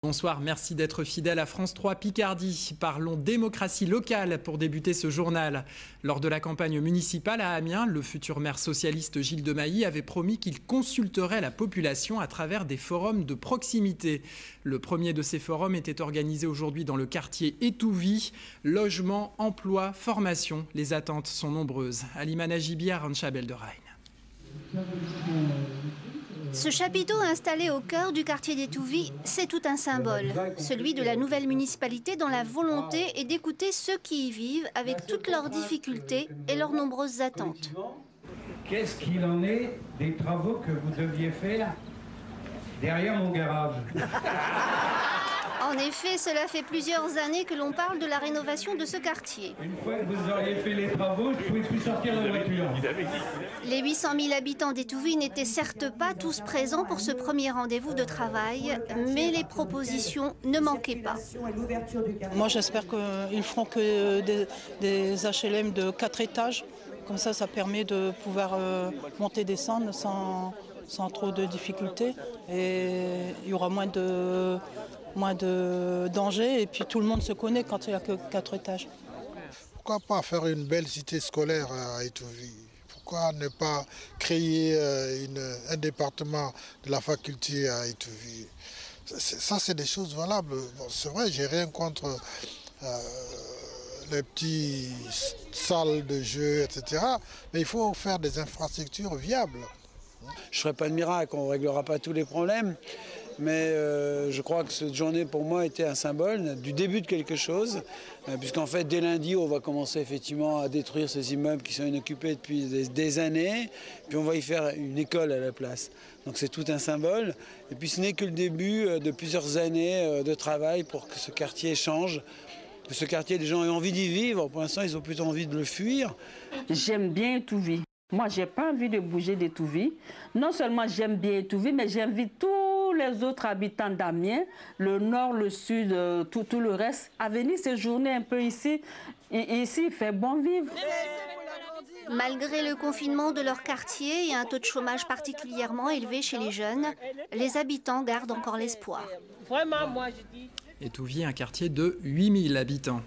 Bonsoir, merci d'être fidèle à France 3 Picardie. Parlons démocratie locale pour débuter ce journal. Lors de la campagne municipale à Amiens, le futur maire socialiste Gilles Demailly avait promis qu'il consulterait la population à travers des forums de proximité. Le premier de ces forums était organisé aujourd'hui dans le quartier Étouvie. Logement, emploi, formation, les attentes sont nombreuses. Alima Najibi, Arantxa Belderrain. Ce chapiteau installé au cœur du quartier d'Étouvie, c'est tout un symbole. Celui de la nouvelle municipalité dont la volonté est d'écouter ceux qui y vivent avec toutes leurs difficultés et leurs nombreuses attentes. Qu'est-ce qu'il en est des travaux que vous deviez faire derrière mon garage? En effet, cela fait plusieurs années que l'on parle de la rénovation de ce quartier. Une fois que vous auriez fait les travaux, je ne pouvais plus sortir de voiture. Les 800 000 habitants d'Étouvie n'étaient certes pas tous présents pour ce premier rendez-vous de travail, mais les propositions ne manquaient pas. Moi, j'espère qu'ils feront que des HLM de 4 étages. Comme ça permet de pouvoir monter et descendre sans trop de difficultés. Et il y aura moins de danger et puis tout le monde se connaît quand il n'y a que 4 étages. Pourquoi pas faire une belle cité scolaire à Étouvie? Pourquoi ne pas créer un département de la faculté à Étouvie? Ça, c'est des choses valables. Bon, c'est vrai, j'ai rien contre les petites salles de jeux, etc. Mais il faut faire des infrastructures viables. Je ne ferai pas de miracle, on ne réglera pas tous les problèmes. Mais je crois que cette journée pour moi était un symbole du début de quelque chose, puisqu'en fait dès lundi on va commencer effectivement à détruire ces immeubles qui sont inoccupés depuis des années, puis on va y faire une école à la place. Donc c'est tout un symbole, et puis ce n'est que le début de plusieurs années de travail pour que ce quartier change, que ce quartier les gens aient envie d'y vivre. Pour l'instant ils ont plutôt envie de le fuir. J'aime bien Étouvie. Moi, je n'ai pas envie de bouger d'Étouvie. Non seulement j'aime bien Étouvie, mais j'invite tous les autres habitants d'Amiens, le nord, le sud, tout le reste, à venir séjourner un peu ici. Et ici, il fait bon vivre. Malgré le confinement de leur quartier et un taux de chômage particulièrement élevé chez les jeunes, les habitants gardent encore l'espoir. Étouvie, un quartier de 8000 habitants.